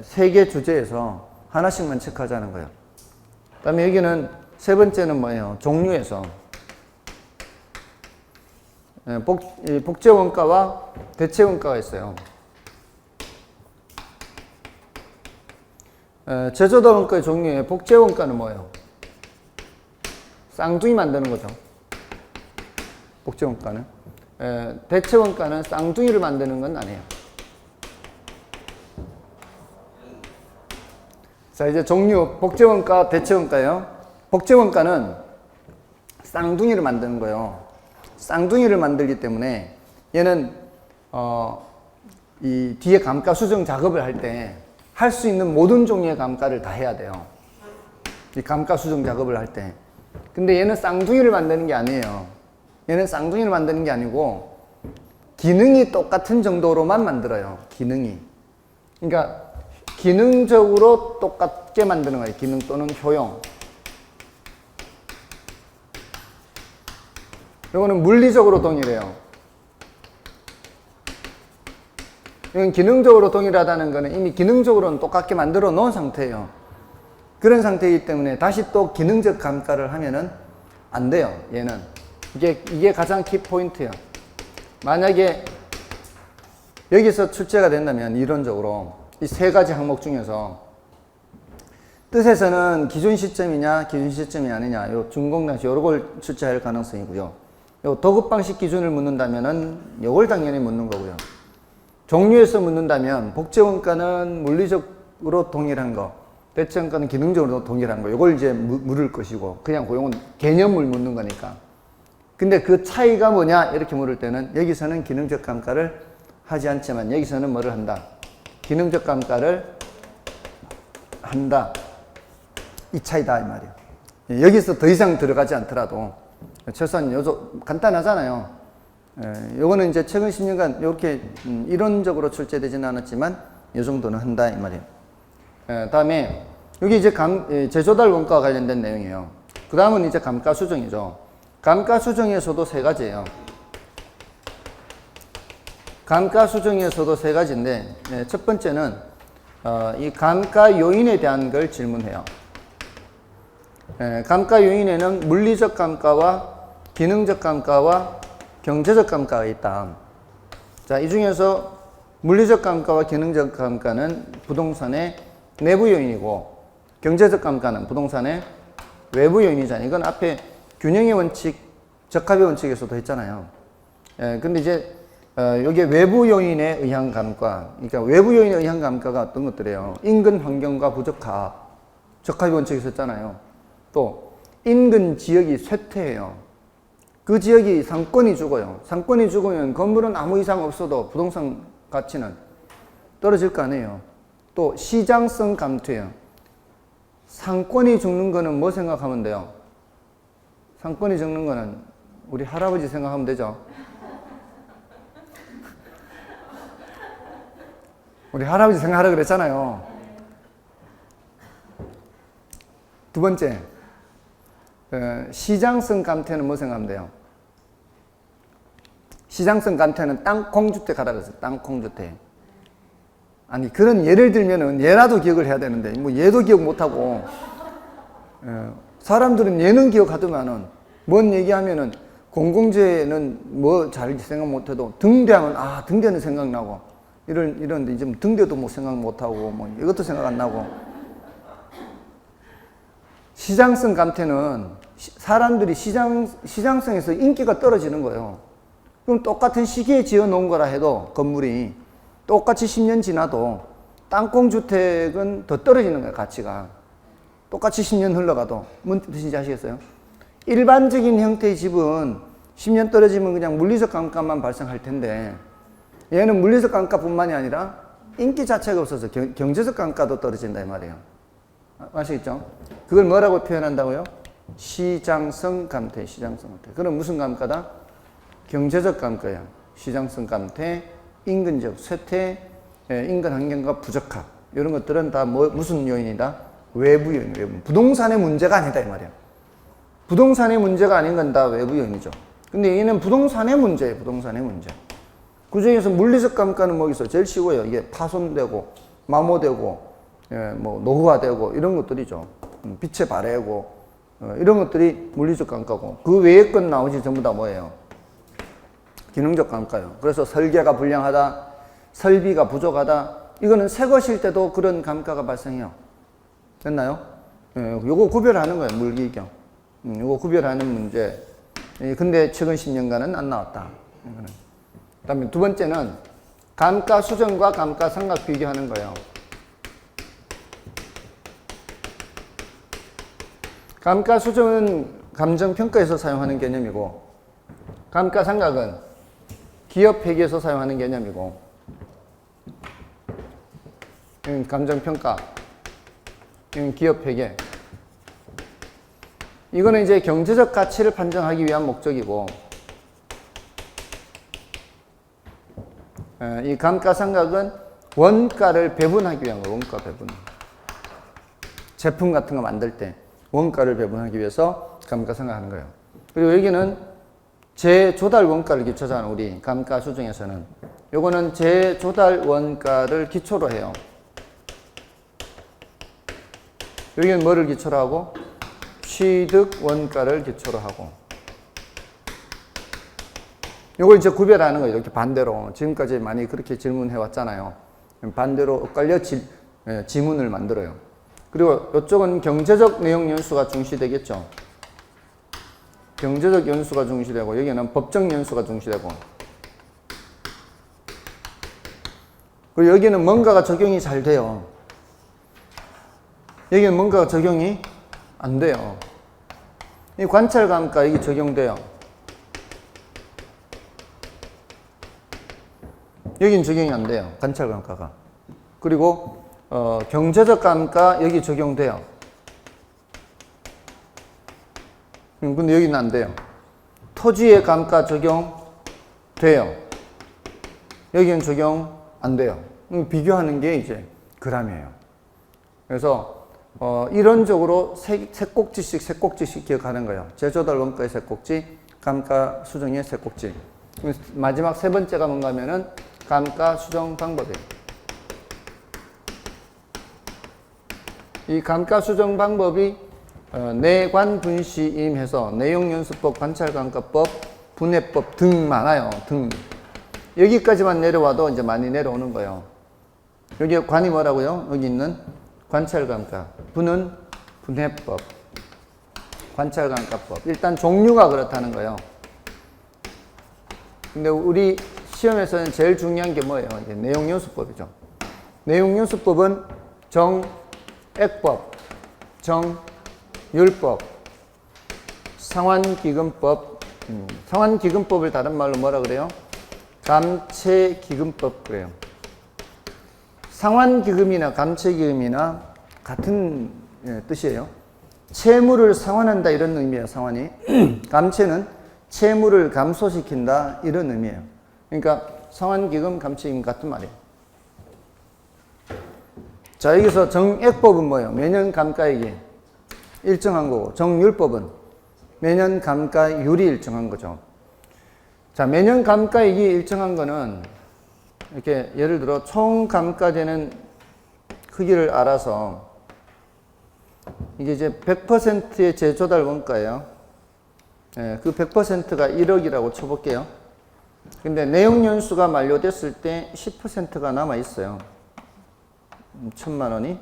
세 개 주제에서 하나씩만 체크하자는 거예요. 그 다음에 여기는 세 번째는 뭐예요? 종류에서 복제원가와 대체원가가 있어요. 제조달 원가의 종류에 복제원가는 뭐예요? 쌍둥이 만드는 거죠. 복제원가는. 대체원가는 쌍둥이를 만드는 건 아니에요. 자, 이제 종류, 복제원가, 대체원가예요. 복제원가는 쌍둥이를 만드는 거예요. 쌍둥이를 만들기 때문에 얘는 이 뒤에 감가 수정 작업을 할 때 할 수 있는 모든 종류의 감가를 다 해야 돼요. 이 감가 수정 작업을 할 때. 근데 얘는 쌍둥이를 만드는 게 아니에요. 얘는 쌍둥이를 만드는 게 아니고 기능이 똑같은 정도로만 만들어요. 기능이. 그러니까 기능적으로 똑같게 만드는 거예요. 기능 또는 효용. 이거는 물리적으로 동일해요. 이건 기능적으로 동일하다는 거는 이미 기능적으로는 똑같게 만들어 놓은 상태예요. 그런 상태이기 때문에 다시 또 기능적 감가를 하면은 안 돼요. 얘는. 이게 가장 키포인트야. 만약에 여기서 출제가 된다면 이론적으로 이 세 가지 항목 중에서 뜻에서는 기준 시점이냐 기준 시점이 아니냐 요 준공량식 요걸 출제할 가능성이고요. 요 도급 방식 기준을 묻는다면은 요걸 당연히 묻는 거고요. 종류에서 묻는다면 복제원가는 물리적으로 동일한 거, 대체원가는 기능적으로 동일한 거 요걸 이제 물을 것이고 그냥 고용은 개념을 묻는 거니까. 근데 그 차이가 뭐냐 이렇게 물을 때는 여기서는 기능적 감가를 하지 않지만 여기서는 뭐를 한다? 기능적 감가를 한다. 이 차이다 이 말이에요. 여기서 더 이상 들어가지 않더라도 최소한 요조 간단하잖아요. 요거는 이제 최근 10년간 이렇게 이론적으로 출제되지는 않았지만 이 정도는 한다 이 말이에요. 다음에 여기 이제 재조달 원가와 관련된 내용이에요. 그 다음은 이제 감가수정이죠. 감가수정에서도 세 가지예요. 감가수정에서도 세 가지인데 첫 번째는 이 감가 요인에 대한 걸 질문해요. 감가 요인에는 물리적 감가와 기능적 감가와 경제적 감가가 있다. 자, 이 중에서 물리적 감가와 기능적 감가는 부동산의 내부 요인이고 경제적 감가는 부동산의 외부 요인이잖아요. 이건 앞에 균형의 원칙, 적합의 원칙에서도 했잖아요. 근데 이제 여기에 외부 요인에 의한 감가, 그러니까 외부 요인에 의한 감가가 어떤 것들이에요? 인근 환경과 부적합, 적합의 원칙에서 했잖아요. 또 인근 지역이 쇠퇴해요. 그 지역이 상권이 죽어요. 상권이 죽으면 건물은 아무 이상 없어도 부동산 가치는 떨어질 거 아니에요. 또 시장성 감퇴예요. 상권이 죽는 거는 뭐 생각하면 돼요? 상권이 죽는 거는 우리 할아버지 생각하면 되죠. 우리 할아버지 생각하라 그랬잖아요. 두 번째, 시장성 감퇴는 뭐 생각하면 돼요? 시장성 감퇴는 땅콩주택 하라 그랬어요. 땅콩주택. 아니 그런 예를 들면은 얘라도 기억을 해야 되는데 뭐 얘도 기억 못하고 사람들은 얘는 기억하더만은 뭔 얘기하면은 공공재는 뭐 잘 생각 못해도 등대하면 아 등대는 생각나고 이런데 이제 등대도 뭐 생각 못하고 뭐 이것도 생각 안 나고. 시장성 감퇴는 사람들이 시장성에서 인기가 떨어지는 거예요. 그럼 똑같은 시기에 지어 놓은 거라 해도 건물이 똑같이 10년 지나도 땅콩주택은 더 떨어지는 거예요, 가치가. 똑같이 10년 흘러가도. 뭔 뜻인지 아시겠어요? 일반적인 형태의 집은 10년 떨어지면 그냥 물리적 감가만 발생할 텐데 얘는 물리적 감가뿐만이 아니라 인기 자체가 없어서 경제적 감가도 떨어진다 이 말이에요. 아시겠죠? 그걸 뭐라고 표현한다고요? 시장성 감퇴, 시장성 감퇴. 그럼 무슨 감가다? 경제적 감가야. 시장성 감퇴, 인근적 쇠퇴, 인근 환경과 부적합. 이런 것들은 다 무슨 요인이다? 외부 요인, 외부. 부동산의 문제가 아니다 이 말이야. 부동산의 문제가 아닌 건 다 외부 요인이죠. 근데 얘는 부동산의 문제예요, 부동산의 문제. 그 중에서 물리적 감가는 뭐 있어요? 제일 쉬워요. 이게 파손되고, 마모되고, 뭐 노후화되고 이런 것들이죠. 빛에 발해고 이런 것들이 물리적 감가고 그 외의 건 나머지 전부 다 뭐예요? 기능적 감가요. 그래서 설계가 불량하다, 설비가 부족하다 이거는 새 것일 때도 그런 감가가 발생해요. 됐나요? 요거 구별하는 거예요. 물기경. 요거 구별하는 문제. 근데 최근 10년간은 안 나왔다. 그 다음에 두 번째는 감가 수정과 감가 상각 비교하는 거예요. 감가 수정은 감정평가에서 사용하는 개념이고 감가 상각은 기업 회계에서 사용하는 개념이고 감정평가 기업 회계 이거는 이제 경제적 가치를 판정하기 위한 목적이고 이 감가상각은 원가를 배분하기 위한 거예요. 원가 배분. 제품 같은 거 만들 때 원가를 배분하기 위해서 감가상각하는 거예요. 그리고 여기는 재조달 원가를 기초잖아. 우리 감가수정에서는. 요거는 재조달 원가를 기초로 해요. 여기는 뭐를 기초로 하고? 취득 원가를 기초로 하고. 요걸 이제 구별하는 거예요. 이렇게 반대로. 지금까지 많이 그렇게 질문해 왔잖아요. 반대로 엇갈려 지문을 만들어요. 그리고 이쪽은 경제적 내용 연수가 중시되겠죠. 경제적 연수가 중시되고, 여기는 법적 연수가 중시되고, 그리고 여기는 뭔가가 적용이 잘 돼요. 여기는 뭔가가 적용이 안 돼요. 이 관찰감가 이게 적용돼요. 여긴 적용이 안 돼요. 관찰감가가. 그리고 경제적 감가 여기 적용돼요. 근데 여기는 안 돼요. 토지의 감가 적용돼요. 여기는 적용 안 돼요. 비교하는 게 이제 그람이에요. 그래서 이론적으로 세 꼭지씩 기억하는 거예요. 재조달 원가의 세 꼭지, 감가 수정의 세 꼭지. 마지막 세 번째가 뭔가 하면은 감가 수정 방법이에요. 이 감가 수정 방법이 내관분시임해서 내용연수법, 관찰감가법, 분해법 등 많아요. 등. 여기까지만 내려와도 이제 많이 내려오는 거예요. 여기 관이 뭐라고요? 여기 있는 관찰감가. 분은 분해법, 관찰감가법. 일단 종류가 그렇다는 거예요. 근데 우리 시험에서는 제일 중요한 게 뭐예요? 이제 내용연수법이죠. 내용연수법은 정액법, 정율법, 상환기금법, 상환기금법을 다른 말로 뭐라 그래요? 감채기금법 그래요. 상환기금이나 감채기금이나 같은 뜻이에요. 채무를 상환한다 이런 의미예요. 상환이. 감채는 채무를 감소시킨다 이런 의미예요. 그러니까 상환기금, 감채기금 같은 말이에요. 자, 여기서 정액법은 뭐예요? 매년 감가액이 일정한 거고, 정율법은 매년 감가율이 일정한 거죠. 자, 매년 감가액이 일정한 거는 이렇게 예를 들어 총 감가되는 크기를 알아서 이게 이제 100%의 재조달 원가예요. 그 100%가 1억이라고 쳐볼게요. 근데 내용연수가 만료됐을 때 10%가 남아 있어요. 1,000만 원이.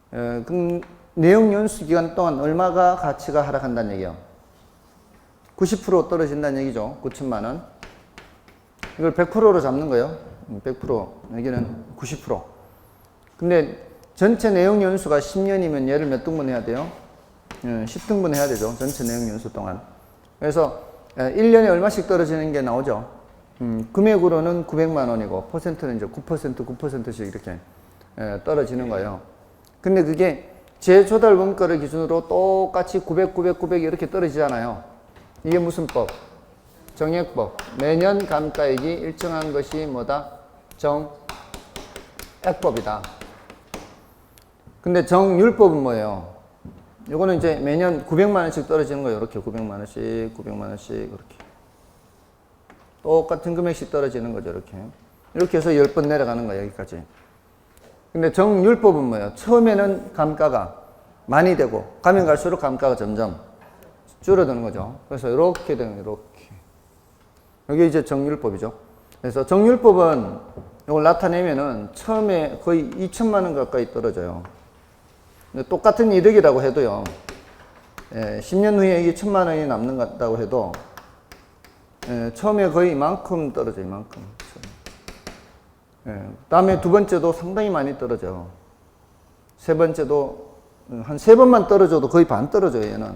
그럼 내용연수 기간 동안 얼마가 가치가 하락한다는 얘기예요? 90% 떨어진다는 얘기죠. 9천만 원. 이걸 100%로 잡는 거예요. 100%. 여기는 90%. 근데 전체 내용연수가 10년이면 얘를 몇 등분 해야 돼요? 10등분 해야 되죠. 전체 내용연수 동안. 그래서 1년에 얼마씩 떨어지는 게 나오죠. 금액으로는 900만 원이고 퍼센트는 이제 9%씩 이렇게 떨어지는 거예요. 근데 그게 재조달 원가를 기준으로 똑같이 900 이렇게 떨어지잖아요. 이게 무슨 법? 정액법. 매년 감가액이 일정한 것이 뭐다? 정액법이다. 근데 정율법은 뭐예요? 요거는 이제 매년 900만 원씩 떨어지는 거예요. 이렇게 900만 원씩, 이렇게. 똑같은 금액씩 떨어지는 거죠. 이렇게. 이렇게 해서 10번 내려가는 거예요. 여기까지. 근데 정율법은 뭐예요? 처음에는 감가가 많이 되고, 가면 갈수록 감가가 점점 줄어드는 거죠. 그래서 이렇게 되는, 이렇게. 여기 이제 정율법이죠. 그래서 정율법은 이걸 나타내면은 처음에 거의 2천만 원 가까이 떨어져요. 근데 똑같은 이득이라고 해도요, 10년 후에 이게 1,000만 원이 남는 것 같다고 해도, 처음에 거의 이만큼 떨어져요, 이만큼. 다음에 두 번째도 상당히 많이 떨어져요. 세 번째도 한 세 번만 떨어져도 거의 반 떨어져요, 얘는.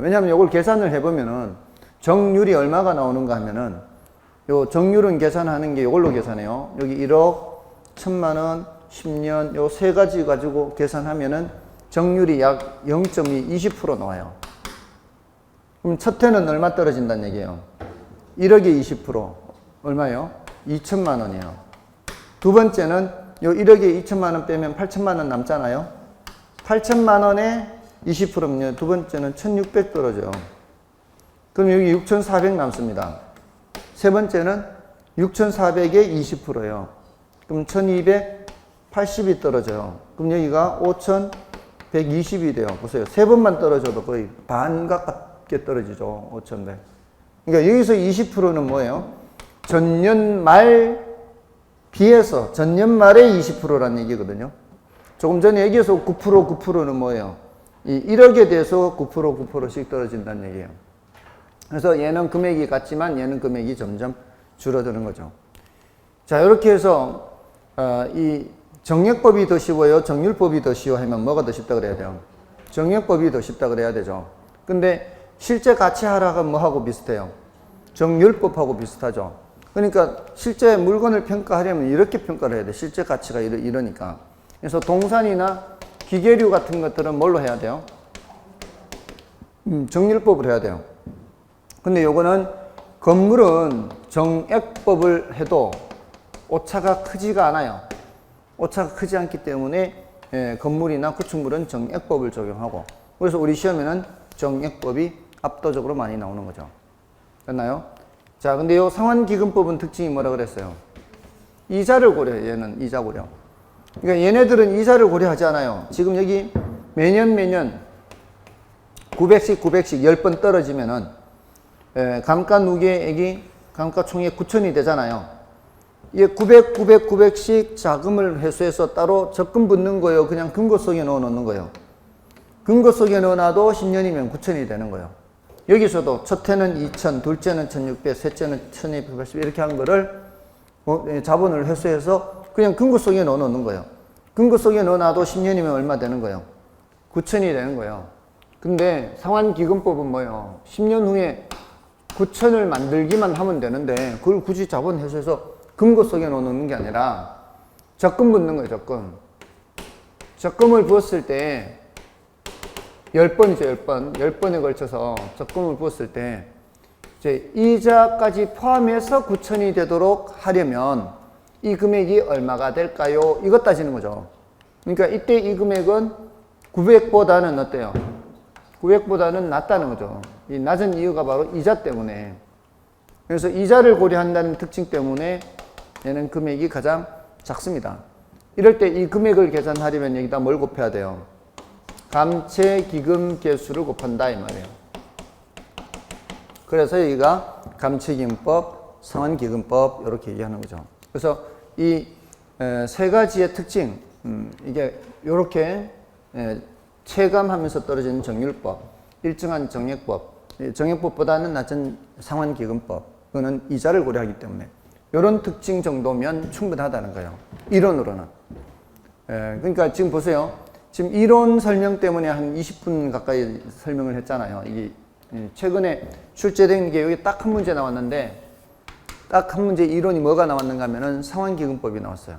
왜냐하면 이걸 계산을 해보면은 정률이 얼마가 나오는가 하면은 요 정률은 계산하는 게 이걸로 계산해요. 여기 1억, 1,000만 원, 10년 요 세 가지 가지고 계산하면은 정률이 약 0.2, 20% 나와요. 그럼 첫 해는 얼마 떨어진다는 얘기예요? 1억에 20%. 얼마예요? 2천만 원이에요. 두 번째는 요 1억에 2천만 원 빼면 8천만 원 남잖아요. 8천만 원에 20%면요. 두 번째는 1600 떨어져요. 그럼 여기 6400 남습니다. 세 번째는 6400에 20%예요. 그럼 1280이 떨어져요. 그럼 여기가 5120이 돼요. 보세요. 세 번만 떨어져도 거의 반 가깝게 떨어지죠. 5100. 그러니까 여기서 20%는 뭐예요? 전년 말 비해서 전년 말에 20%라는 얘기거든요. 조금 전에 얘기해서 9%는 뭐예요? 이 1억에 대해서 9%씩 떨어진다는 얘기예요. 그래서 얘는 금액이 같지만 얘는 금액이 점점 줄어드는 거죠. 자, 이렇게 해서 이 정액법이 더 쉬워요? 정률법이 더 쉬워? 하면 뭐가 더 쉽다 그래야 돼요? 정액법이 더 쉽다 그래야 되죠. 근데 실제 가치 하락은 뭐하고 비슷해요? 정률법하고 비슷하죠. 그러니까 실제 물건을 평가하려면 이렇게 평가를 해야 돼. 실제 가치가 이러니까. 그래서 동산이나 기계류 같은 것들은 뭘로 해야 돼요? 정률법을 해야 돼요. 근데 요거는 건물은 정액법을 해도 오차가 크지가 않아요. 오차가 크지 않기 때문에 건물이나 구축물은 정액법을 적용하고, 그래서 우리 시험에는 정액법이 압도적으로 많이 나오는 거죠. 됐나요? 자, 근데 요 상환기금법은 특징이 뭐라 그랬어요? 이자를 고려해요. 얘는 이자 고려. 그러니까 얘네들은 이자를 고려하지 않아요. 지금 여기 매년 900씩 10번 떨어지면은 감가 누계액이 감가총액 9천이 되잖아요. 이게 900씩 자금을 회수해서 따로 적금 붙는 거예요? 그냥 금고 속에 넣어 놓는 거예요? 금고 속에 넣어 놔도 10년이면 9천이 되는 거예요. 여기서도 첫 해는 2천, 둘째는 1600, 셋째는 1280 이렇게 한 거를 자본을 회수해서 그냥 금고 속에 넣어 놓는 거예요. 금고 속에 넣어 놔도 10년이면 얼마 되는 거예요? 9천이 되는 거예요. 근데 상환기금법은 뭐예요? 10년 후에 9천을 만들기만 하면 되는데 그걸 굳이 자본 회수해서 금고 속에 넣어 놓는 게 아니라 적금 붓는 거예요. 적금. 적금을 부었을 때 10번이죠. 10번. 10번에 걸쳐서 적금을 부었을 때 이제 이자까지 포함해서 9천이 되도록 하려면 이 금액이 얼마가 될까요? 이것 따지는 거죠. 그러니까 이때 이 금액은 900보다는 어때요? 900보다는 낮다는 거죠. 이 낮은 이유가 바로 이자 때문에. 그래서 이자를 고려한다는 특징 때문에 얘는 금액이 가장 작습니다. 이럴 때 이 금액을 계산하려면 여기다 뭘 곱해야 돼요? 감채기금 개수를 곱한다 이 말이에요. 그래서 여기가 감채기금법, 상환기금법 이렇게 얘기하는 거죠. 그래서 이 세 가지의 특징, 이게 이렇게 체감하면서 떨어지는 정률법, 일정한 정액법, 정액법보다는 낮은 상환기금법, 그거는 이자를 고려하기 때문에 이런 특징 정도면 충분하다는 거예요. 이론으로는. 그러니까 지금 보세요. 지금 이론 설명 때문에 한 20분 가까이 설명을 했잖아요. 이게 최근에 출제된 게 여기 딱 한 문제 나왔는데 딱 한 문제 이론이 뭐가 나왔는가 하면은 상환기금법이 나왔어요.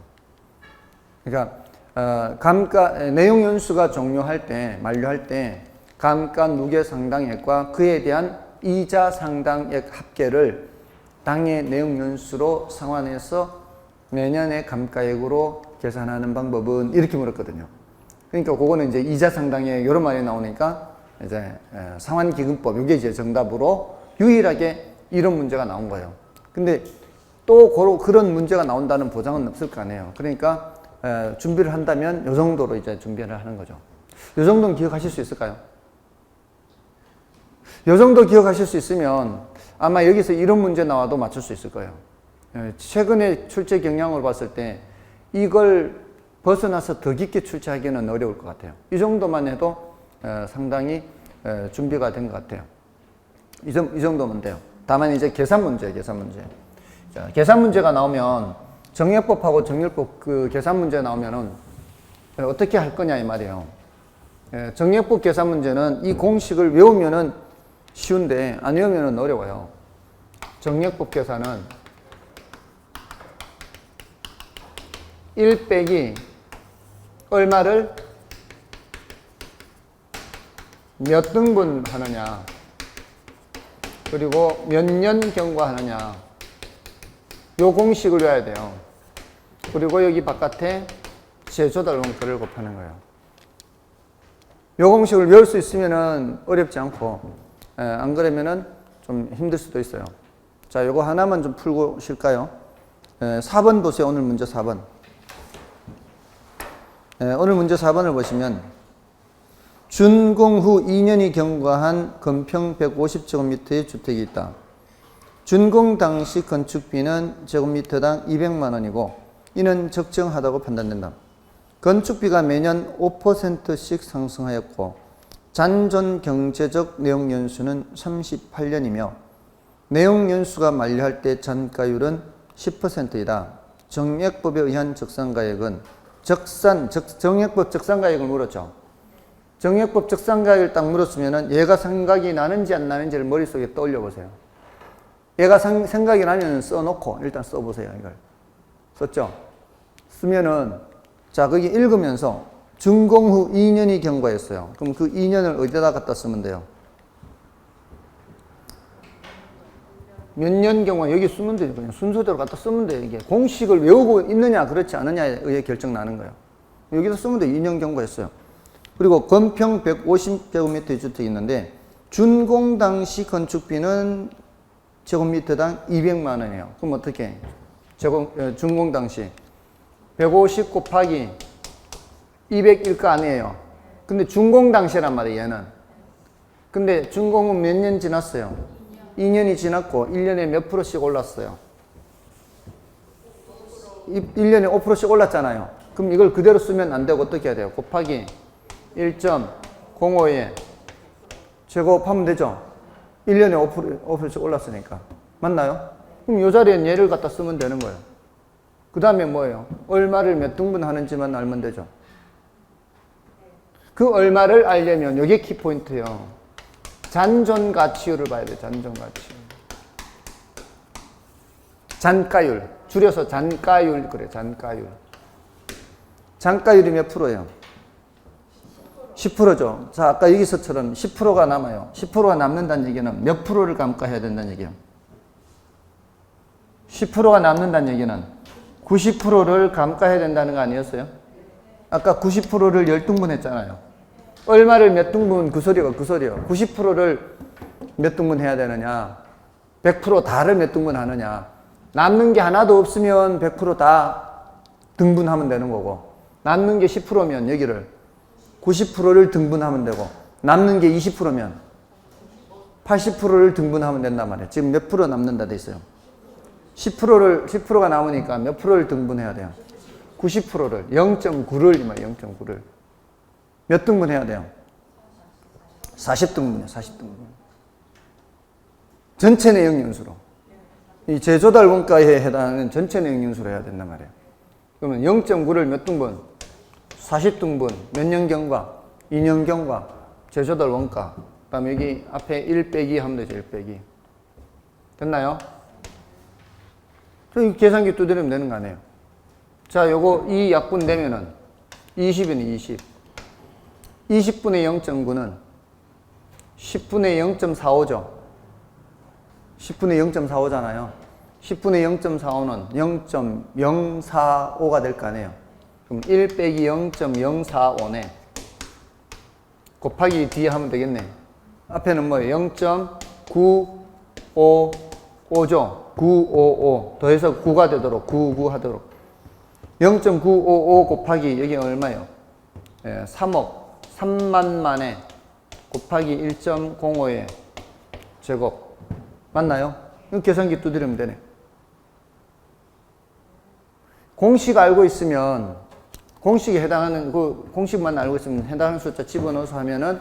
그러니까 내용 연수가 종료할 때, 만료할 때 감가 누계 상당액과 그에 대한 이자 상당액 합계를 당해 내용 연수로 상환해서 내년의 감가액으로 계산하는 방법은 이렇게 물었거든요. 그러니까 그거는 이제 이자 상당액 이런 말이 나오니까 이제 상환기금법 이게 이제 정답으로 유일하게 이런 문제가 나온 거예요. 근데 또 그런 문제가 나온다는 보장은 없을 거 아니에요. 그러니까 준비를 한다면 이 정도로 이제 준비를 하는 거죠. 이 정도는 기억하실 수 있을까요? 이 정도 기억하실 수 있으면 아마 여기서 이런 문제 나와도 맞출 수 있을 거예요. 최근에 출제 경향으로 봤을 때 이걸 벗어나서 더 깊게 출제하기는 어려울 것 같아요. 이 정도만 해도 상당히 준비가 된 것 같아요. 이 정도면 돼요. 다만 이제 계산 문제. 자, 계산 문제가 나오면 정액법하고 정률법 그 계산 문제 나오면은 어떻게 할 거냐 이 말이에요. 정액법 계산 문제는 이 공식을 외우면은 쉬운데 안 외우면은 어려워요. 정액법 계산은 1 빼기 얼마를 몇 등분 하느냐, 그리고 몇 년 경과하느냐, 요 공식을 외워야 돼요. 그리고 여기 바깥에 제조달 원가를 곱하는 거예요. 요 공식을 외울 수 있으면은 어렵지 않고, 안 그러면은 좀 힘들 수도 있어요. 자, 요거 하나만 좀 풀고 쉴까요? 4번 보세요. 오늘 문제 4번. 오늘 문제 4번을 보시면 준공 후 2년이 경과한 건평 150제곱미터의 주택이 있다. 준공 당시 건축비는 제곱미터당 200만 원이고 이는 적정하다고 판단된다. 건축비가 매년 5%씩 상승하였고 잔존 경제적 내용연수는 38년이며 내용연수가 만료할 때 잔가율은 10%이다. 정액법에 의한 적산가액은 정액법 적산가액을 물었죠. 정액법 적산가액을 딱 물었으면은 얘가 생각이 나는지 안 나는지를 머릿속에 떠올려 보세요. 얘가 생각이 나면 써놓고 일단 써보세요. 이걸 썼죠? 쓰면은 자 거기 읽으면서 준공 후 2년이 경과했어요. 그럼 그 2년을 어디다 갖다 쓰면 돼요? 몇 년 경과 여기 쓰면 돼요. 그냥 순서대로 갖다 쓰면 돼요. 이게 공식을 외우고 있느냐 그렇지 않느냐에 의해 결정 나는 거예요. 여기다 쓰면 돼요. 2년 경과했어요. 그리고 건평 150제곱미터의 주택이 있는데 준공 당시 건축비는 제곱미터당 200만 원이에요. 그럼 어떻게? 준공 당시 150 곱하기 200일 거 아니에요. 근데 준공 당시란 말이에요, 얘는. 근데 준공은 몇 년 지났어요? 2년이 지났고 1년에 몇 프로씩 올랐어요? 1년에 5%씩 올랐잖아요. 그럼 이걸 그대로 쓰면 안 되고 어떻게 해야 돼요? 곱하기 1.05에 제곱하면 되죠? 1년에 5%씩 올랐으니까. 맞나요? 그럼 이 자리엔 얘를 갖다 쓰면 되는 거예요. 그 다음에 뭐예요? 얼마를 몇 등분 하는지만 알면 되죠. 그 얼마를 알려면 이게 키포인트예요. 잔존가치율을 봐야 돼요. 잔존가치율. 잔가율. 줄여서 잔가율 그래요. 잔가율. 잔가율이 몇 프로예요? 10%죠. 자, 아까 여기서처럼 10%가 남아요. 10%가 남는다는 얘기는 몇 프로를 감가해야 된다는 얘기예요? 10%가 남는다는 얘기는 90%를 감가해야 된다는 거 아니었어요? 아까 90%를 10등분 했잖아요. 얼마를 몇 등분, 그 소리가 그 소리예요. 90%를 몇 등분 해야 되느냐? 100% 다를 몇 등분 하느냐? 남는 게 하나도 없으면 100%다 등분하면 되는 거고, 남는 게 10%면 여기를 90%를 등분하면 되고, 남는 게 20%면 80%를 등분하면 된단 말이에요. 지금 몇 프로 남는다 돼 있어요? 10%가 남으니까 몇 프로를 등분해야 돼요? 90%를, 0.9를, 0.9를. 몇 등분 해야 돼요? 40등분이요, 40등분. 전체 내용 연수로. 이 제조달 원가에 해당하는 전체 내용 연수로 해야 된단 말이에요. 그러면 0.9를 몇 등분? 40등분. 몇 년 경과? 2년 경과. 제조달 원가. 그 다음에 여기 앞에 1 빼기 하면 되죠, 1 빼기. 됐나요? 이 계산기 두드리면 되는 거 아니에요? 자, 요거 이 약분 되면은 20이네, 20. 20분의 0.9는 10분의 0.45죠. 10분의 0.45잖아요. 10분의 0.45는 0.045가 될 거 아니에요. 그럼 1 빼기 0.045네. 곱하기 뒤에 하면 되겠네. 앞에는 뭐예요? 0.955죠. 955. 더해서 9가 되도록, 99 하도록. 0.955 곱하기 여기 얼마예요? 3억. 3만 만에 곱하기 1.05의 제곱. 맞나요? 이거 계산기 두드리면 되네. 공식 알고 있으면, 공식에 해당하는, 그 공식만 알고 있으면 해당하는 숫자 집어넣어서 하면은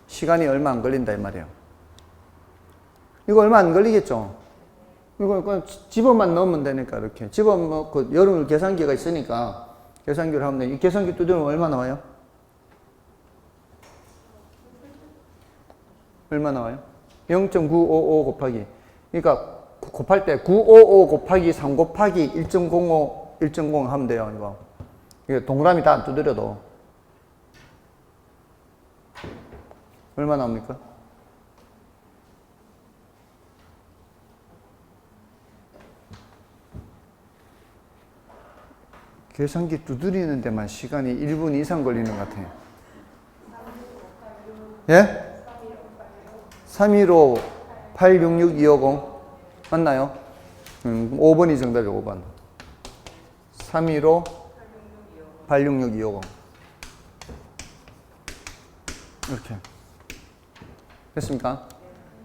시간이 얼마 안 걸린다, 이 말이에요. 이거 얼마 안 걸리겠죠? 이거 집어만 넣으면 되니까, 이렇게. 집어넣고, 여러분 계산기가 있으니까 계산기를 하면 돼. 이 계산기 두드리면 얼마 나와요? 얼마 나와요? 0.955 곱하기. 그러니까 곱할 때 955 곱하기 3 곱하기 1.05, 1.0 하면 돼요, 이거. 이게 동그라미 다 안 두드려도. 얼마 나옵니까? 계산기 두드리는 데만 시간이 1분 이상 걸리는 것 같아요. 예? 315-866-250 맞나요? 5번이 정답이에요. 5번. 315-866-250 이렇게 됐습니까?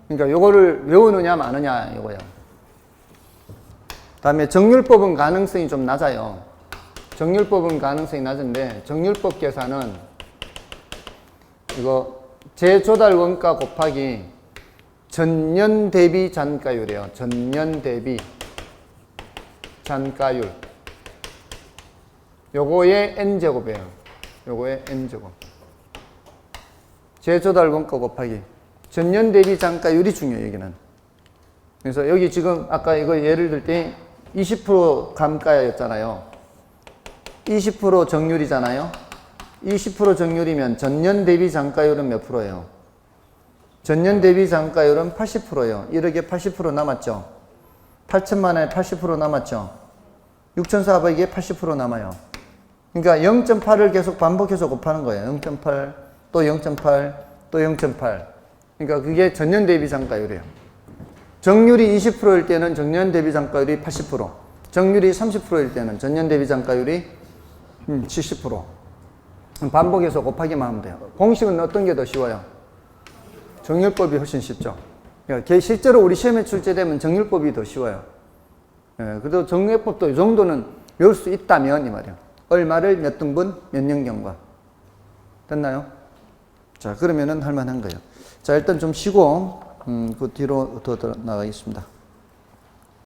그러니까 요거를 외우느냐 마느냐 이거예요. 다음에 정률법은 가능성이 좀 낮아요. 정률법은 가능성이 낮은데 정률법 계산은 이거 재조달 원가 곱하기 전년 대비 잔가율이에요. 전년 대비 잔가율. 요거의 n제곱이에요. 요거의 n제곱. 재조달 원가 곱하기 전년 대비 잔가율이 중요해요. 여기는. 그래서 여기 지금 아까 이거 예를 들 때 20% 감가였잖아요. 20% 정률이잖아요. 20% 정률이면 전년 대비 잔가율은 몇 프로예요? 전년 대비 잔가율은 80%예요. 1억에 80% 남았죠. 8천만 원에 80% 남았죠. 6,400에 80% 남아요. 그러니까 0.8을 계속 반복해서 곱하는 거예요. 0.8, 또 0.8, 또 0.8. 그러니까 그게 전년 대비 잔가율이에요. 정률이 20%일 때는 전년 대비 잔가율이 80%, 정률이 30%일 때는 전년 대비 잔가율이 70%. 반복해서 곱하기만 하면 돼요. 공식은 어떤 게 더 쉬워요? 정률법이 훨씬 쉽죠. 그러니까 실제로 우리 시험에 출제되면 정률법이 더 쉬워요. 예, 그래도 정률법도 이 정도는 외울 수 있다면 이 말이에요. 얼마를 몇 등분 몇 년경과. 됐나요? 자, 그러면은 할 만한 거예요. 자, 일단 좀 쉬고 그 뒤로 더 나가겠습니다.